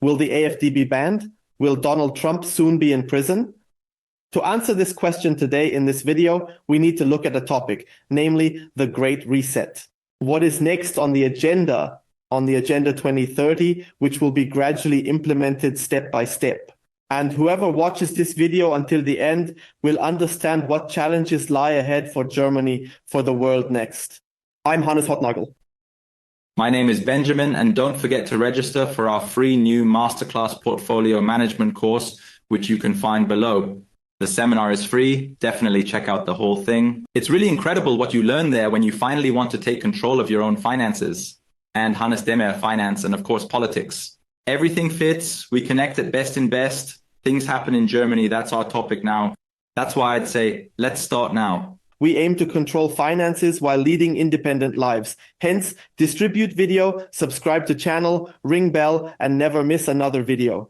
Will the AfD be banned? Will Donald Trump soon be in prison? To answer this question today in this video, we need to look at a topic, namely the Great Reset. What is next on the Agenda 2030, which will be gradually implemented step by step. And whoever watches this video until the end will understand what challenges lie ahead for Germany, for the world next. I'm Hannes Hoertnagl. My name is Benjamin, and don't forget to register for our free new Masterclass Portfolio Management course, which you can find below. The seminar is free. Definitely check out the whole thing. It's really incredible what you learn there when you finally want to take control of your own finances. And Hannes Demmer, finance, and of course, politics. Everything fits. We connect at best in best. Things happen in Germany. That's our topic now. That's why I'd say, let's start now. We aim to control finances while leading independent lives. Hence, distribute video, subscribe to channel, ring bell, and never miss another video.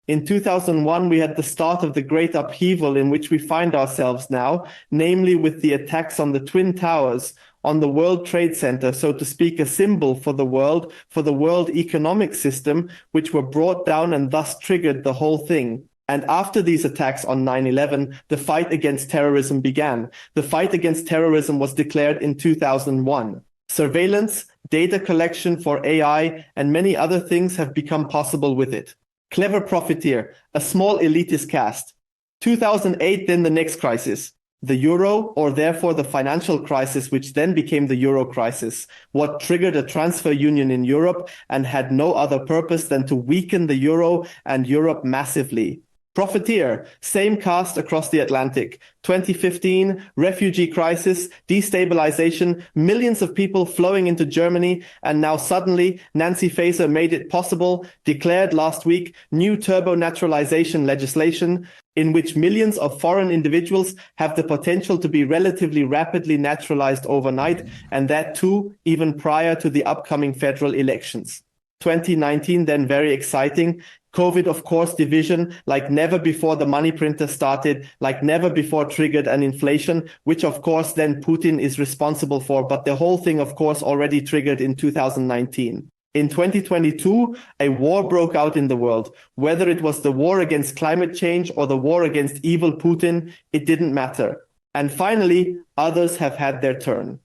In 2001, we had the start of the great upheaval in which we find ourselves now, namely with the attacks on the Twin Towers, on the World Trade Center, so to speak, a symbol for the world economic system, which were brought down and thus triggered the whole thing. And after these attacks on 9/11, the fight against terrorism began. The fight against terrorism was declared in 2001. Surveillance, data collection for AI, and many other things have become possible with it. Clever profiteer, a small elitist caste. 2008, then the next crisis. The euro, or therefore the financial crisis, which then became the euro crisis, what triggered a transfer union in Europe and had no other purpose than to weaken the euro and Europe massively. Profiteer, same cast across the Atlantic. 2015, refugee crisis, destabilization, millions of people flowing into Germany, and now suddenly Nancy Faeser made it possible, declared last week, new turbo naturalization legislation, in which millions of foreign individuals have the potential to be relatively rapidly naturalized overnight, and that too, even prior to the upcoming federal elections. 2019, then very exciting. COVID, of course, division, like never before the money printer started, like never before triggered an inflation, which of course then Putin is responsible for, but the whole thing, of course, already triggered in 2019. In 2022, a war broke out in the world. Whether it was the war against climate change or the war against evil Putin, it didn't matter. And finally, others have had their turn.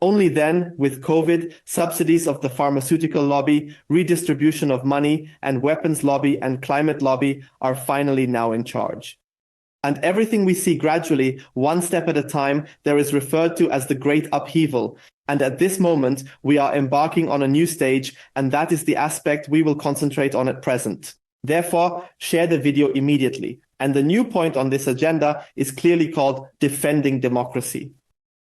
Only then, with COVID, subsidies of the pharmaceutical lobby, redistribution of money, and weapons lobby and climate lobby are finally now in charge. And everything we see gradually, one step at a time, there is referred to as the Great Upheaval. And at this moment, we are embarking on a new stage, and that is the aspect we will concentrate on at present. Therefore, share the video immediately. And the new point on this agenda is clearly called Defending Democracy.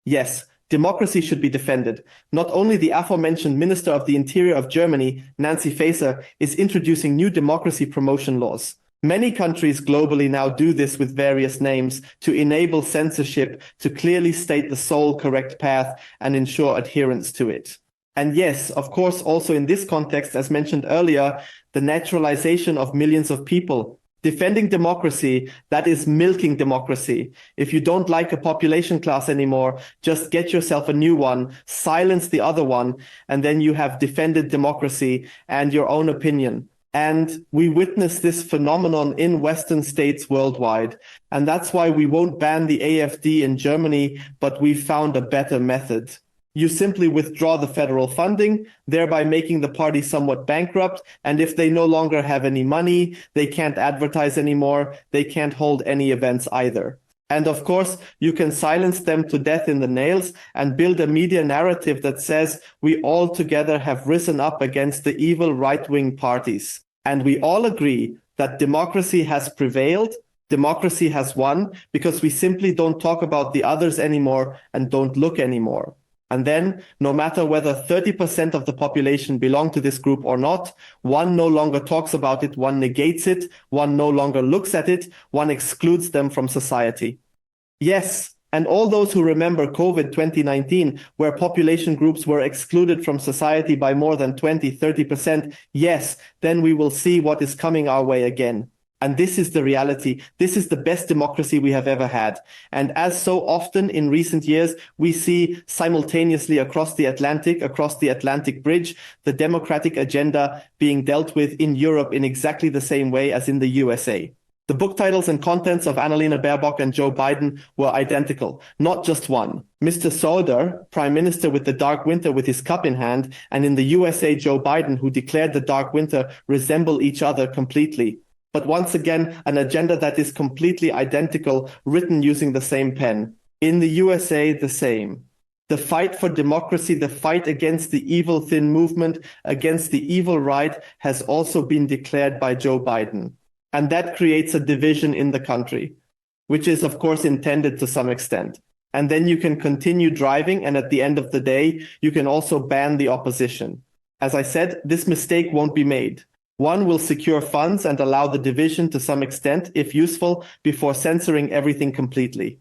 Yes, democracy should be defended. Not only the aforementioned Minister of the Interior of Germany, Nancy Faeser, is introducing new democracy promotion laws. Many countries globally now do this with various names to enable censorship, to clearly state the sole correct path and ensure adherence to it. And yes, of course, also in this context, as mentioned earlier, the naturalization of millions of people. Defending democracy, that is milking democracy. If you don't like a population class anymore, just get yourself a new one, silence the other one, and then you have defended democracy and your own opinion. And we witness this phenomenon in Western states worldwide. And that's why we won't ban the AfD in Germany, but we've found a better method. You simply withdraw the federal funding, thereby making the party somewhat bankrupt. And if they no longer have any money, they can't advertise anymore. They can't hold any events either. And of course, you can silence them to death in the nails and build a media narrative that says we all together have risen up against the evil right-wing parties. And we all agree that democracy has prevailed. Democracy has won because we simply don't talk about the others anymore and don't look anymore. And then, no matter whether 30% of the population belong to this group or not, one no longer talks about it, one negates it, one no longer looks at it, one excludes them from society. Yes, and all those who remember COVID 2019, where population groups were excluded from society by more than 20-30%, yes, then we will see what is coming our way again. And this is the reality. This is the best democracy we have ever had. And as so often in recent years, we see simultaneously across the Atlantic Bridge, the democratic agenda being dealt with in Europe in exactly the same way as in the USA. The book titles and contents of Annalena Baerbock and Joe Biden were identical, not just one. Mr. Söder, Prime Minister with the dark winter with his cup in hand, and in the USA, Joe Biden, who declared the dark winter, resemble each other completely. But once again, an agenda that is completely identical, written using the same pen. In the USA, the same. The fight for democracy, the fight against the evil thin movement, against the evil right, has also been declared by Joe Biden. And that creates a division in the country, which is, of course, intended to some extent. And then you can continue driving, and at the end of the day, you can also ban the opposition. As I said, this mistake won't be made. One will secure funds and allow the division to some extent, if useful, before censoring everything completely.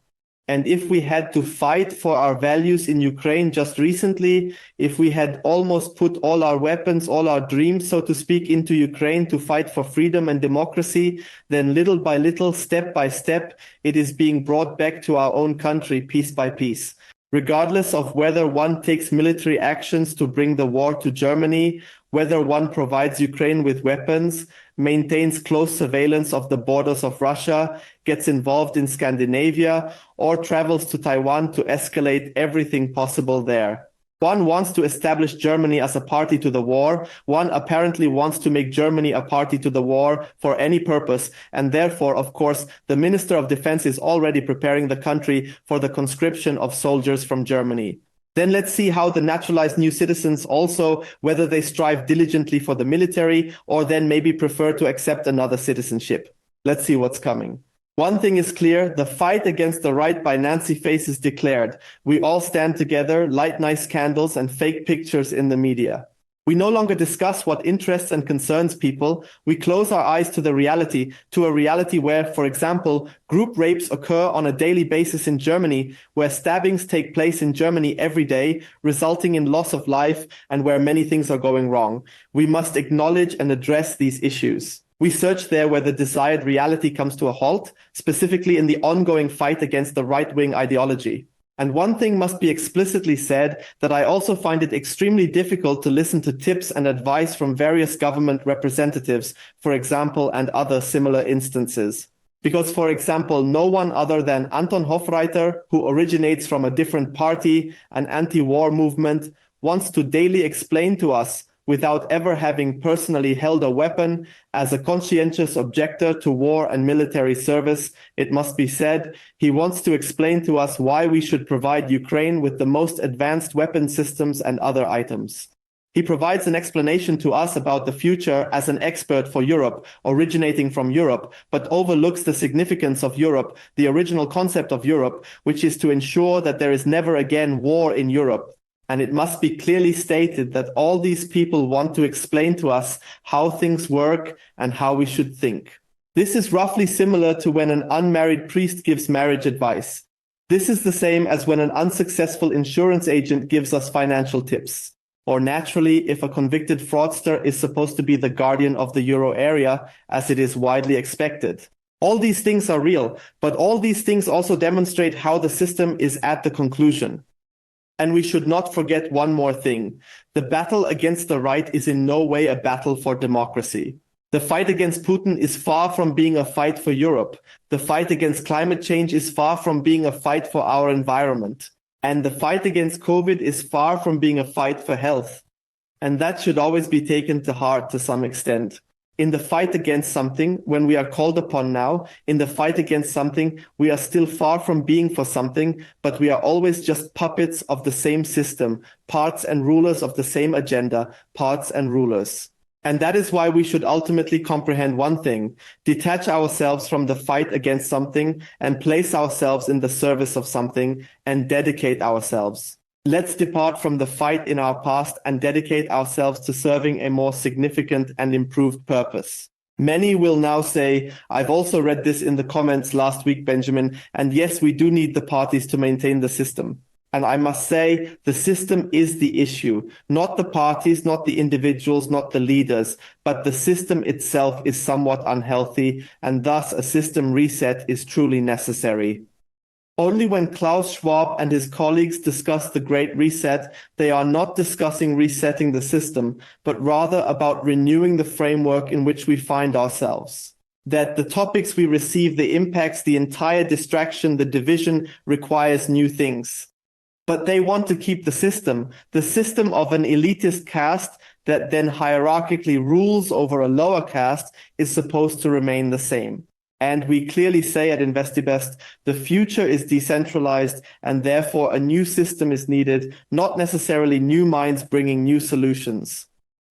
And if we had to fight for our values in Ukraine just recently, if we had almost put all our weapons, all our dreams, so to speak, into Ukraine to fight for freedom and democracy, then little by little, step by step, it is being brought back to our own country piece by piece. Regardless of whether one takes military actions to bring the war to Germany, whether one provides Ukraine with weapons, maintains close surveillance of the borders of Russia, gets involved in Scandinavia, or travels to Taiwan to escalate everything possible there. One wants to establish Germany as a party to the war. One apparently wants to make Germany a party to the war for any purpose. And therefore, of course, the Minister of Defense is already preparing the country for the conscription of soldiers from Germany. Then let's see how the naturalized new citizens also, whether they strive diligently for the military or then maybe prefer to accept another citizenship. Let's see what's coming. One thing is clear, the fight against the right by Nancy Face is declared. We all stand together, light nice candles and fake pictures in the media. We no longer discuss what interests and concerns people. We close our eyes to the reality, to a reality where, for example, group rapes occur on a daily basis in Germany, where stabbings take place in Germany every day, resulting in loss of life, and where many things are going wrong. We must acknowledge and address these issues. We search there where the desired reality comes to a halt, specifically in the ongoing fight against the right-wing ideology. And one thing must be explicitly said, that I also find it extremely difficult to listen to tips and advice from various government representatives, for example, and other similar instances. Because, for example, no one other than Anton Hofreiter, who originates from a different party, an anti-war movement, wants to daily explain to us, without ever having personally held a weapon, as a conscientious objector to war and military service, it must be said, he wants to explain to us why we should provide Ukraine with the most advanced weapon systems and other items. He provides an explanation to us about the future as an expert for Europe, originating from Europe, but overlooks the significance of Europe, the original concept of Europe, which is to ensure that there is never again war in Europe. And it must be clearly stated that all these people want to explain to us how things work and how we should think. This is roughly similar to when an unmarried priest gives marriage advice. This is the same as when an unsuccessful insurance agent gives us financial tips. Or naturally, if a convicted fraudster is supposed to be the guardian of the euro area, as it is widely expected. All these things are real, but all these things also demonstrate how the system is at the conclusion. And we should not forget one more thing. The battle against the right is in no way a battle for democracy. The fight against Putin is far from being a fight for Europe. The fight against climate change is far from being a fight for our environment. And the fight against COVID is far from being a fight for health. And that should always be taken to heart to some extent. In the fight against something, when we are called upon now, in the fight against something, we are still far from being for something, but we are always just puppets of the same system, parts and rulers of the same agenda, parts and rulers. And that is why we should ultimately comprehend one thing, detach ourselves from the fight against something and place ourselves in the service of something and dedicate ourselves. Let's depart from the fight in our past and dedicate ourselves to serving a more significant and improved purpose. Many will now say, I've also read this in the comments last week, Benjamin, and yes, we do need the parties to maintain the system. And I must say, the system is the issue, not the parties, not the individuals, not the leaders, but the system itself is somewhat unhealthy, and thus a system reset is truly necessary. Only when Klaus Schwab and his colleagues discuss the Great Reset, they are not discussing resetting the system, but rather about renewing the framework in which we find ourselves. That the topics we receive, the impacts, the entire distraction, the division requires new things. But they want to keep the system of an elitist caste that then hierarchically rules over a lower caste is supposed to remain the same. And we clearly say at InvestiBest, the future is decentralized and therefore a new system is needed, not necessarily new minds bringing new solutions.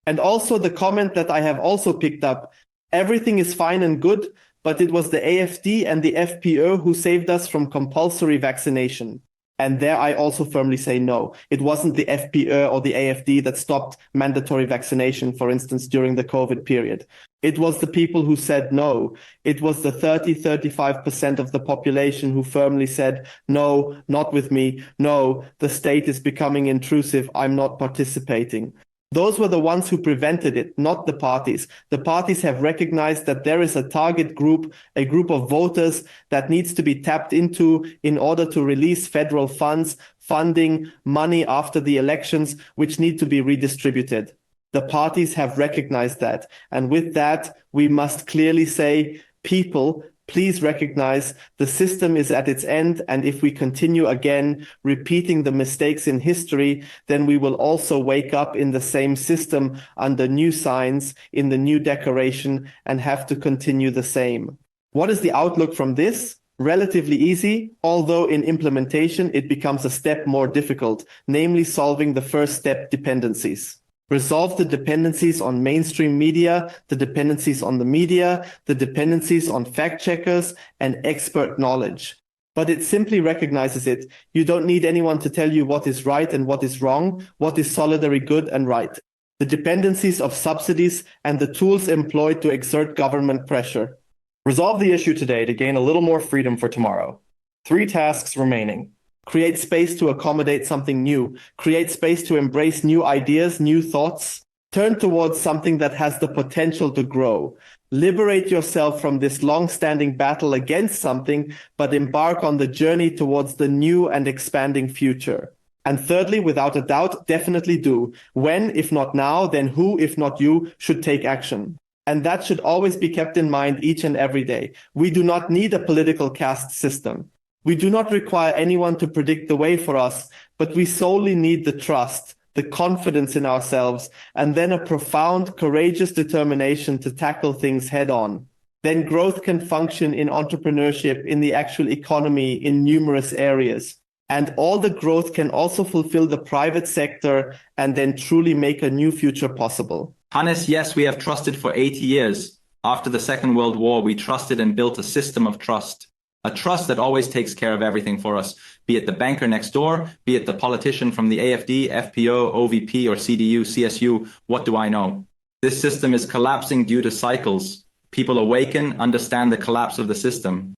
And also the comment that I have also picked up, everything is fine and good, but it was the AfD and the FPÖ who saved us from compulsory vaccination. And there I also firmly say no. It wasn't the FPÖ or the AfD that stopped mandatory vaccination, for instance, during the COVID period. It was the people who said no. It was the 35% of the population who firmly said, no, not with me. No, the state is becoming intrusive. I'm not participating. Those were the ones who prevented it, not the parties. The parties have recognized that there is a target group, a group of voters that needs to be tapped into in order to release federal funds, funding, money after the elections, which need to be redistributed. The parties have recognized that. And with that, we must clearly say, people, please recognize the system is at its end, and if we continue again repeating the mistakes in history, then we will also wake up in the same system under new signs, in the new decoration, and have to continue the same. What is the outlook from this? Relatively easy, although in implementation it becomes a step more difficult, namely solving the first step, dependencies. Resolve the dependencies on mainstream media, the dependencies on the media, the dependencies on fact checkers and expert knowledge. But it simply recognizes it. You don't need anyone to tell you what is right and what is wrong, what is solidary good and right. The dependencies of subsidies and the tools employed to exert government pressure. Resolve the issue today to gain a little more freedom for tomorrow. 3 tasks remaining. Create space to accommodate something new. Create space to embrace new ideas, new thoughts. Turn towards something that has the potential to grow. Liberate yourself from this long-standing battle against something, but embark on the journey towards the new and expanding future. And thirdly, without a doubt, definitely do. When, if not now, then who, if not you, should take action? And that should always be kept in mind each and every day. We do not need a political caste system. We do not require anyone to predict the way for us, but we solely need the trust, the confidence in ourselves, and then a profound, courageous determination to tackle things head on. Then growth can function in entrepreneurship, in the actual economy, in numerous areas. And all the growth can also fulfill the private sector and then truly make a new future possible. Hannes, yes, we have trusted for 80 years. After the Second World War, we trusted and built a system of trust. A trust that always takes care of everything for us, be it the banker next door, be it the politician from the AfD, FPÖ, OVP, or CDU, CSU, what do I know? This system is collapsing due to cycles. People awaken, understand the collapse of the system.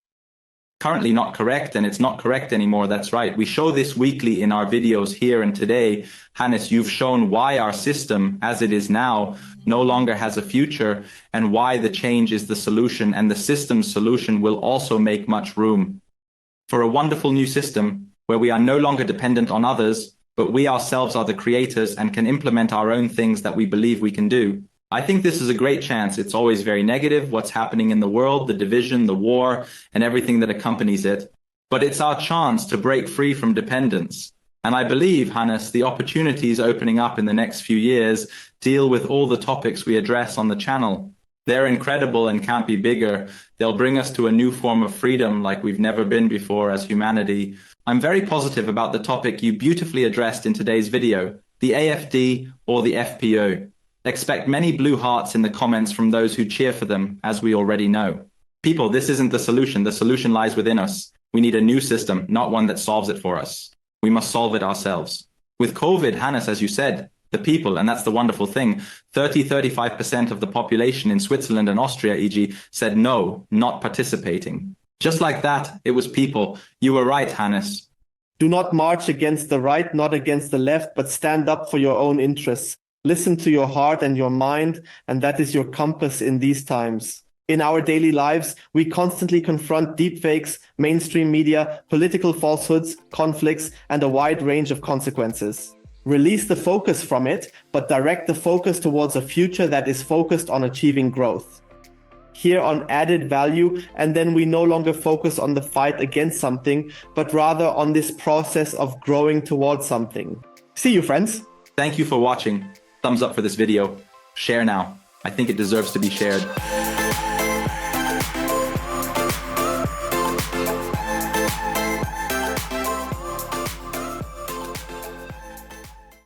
Currently not correct, and it's not correct anymore, that's right. We show this weekly in our videos here and today. Hannes, you've shown why our system, as it is now, no longer has a future, and why the change is the solution, and the system's solution will also make much room for a wonderful new system where we are no longer dependent on others, but we ourselves are the creators and can implement our own things that we believe we can do. I think this is a great chance. It's always very negative, what's happening in the world, the division, the war, and everything that accompanies it. But it's our chance to break free from dependence. And I believe, Hannes, the opportunities opening up in the next few years deal with all the topics we address on the channel. They're incredible and can't be bigger. They'll bring us to a new form of freedom like we've never been before as humanity. I'm very positive about the topic you beautifully addressed in today's video, the AfD or the FPÖ. Expect many blue hearts in the comments from those who cheer for them, as we already know. People, this isn't the solution. The solution lies within us. We need a new system, not one that solves it for us. We must solve it ourselves. With COVID, Hannes, as you said, the people, and that's the wonderful thing, 35% of the population in Switzerland and Austria, e.g., said no, not participating. Just like that, it was people. You were right, Hannes. Do not march against the right, not against the left, but stand up for your own interests. Listen to your heart and your mind, and that is your compass in these times. In our daily lives, we constantly confront deepfakes, mainstream media, political falsehoods, conflicts, and a wide range of consequences. Release the focus from it, but direct the focus towards a future that is focused on achieving growth. Here on added value, and then we no longer focus on the fight against something, but rather on this process of growing towards something. See you, friends. Thank you for watching. Thumbs up for this video. Share now. I think it deserves to be shared.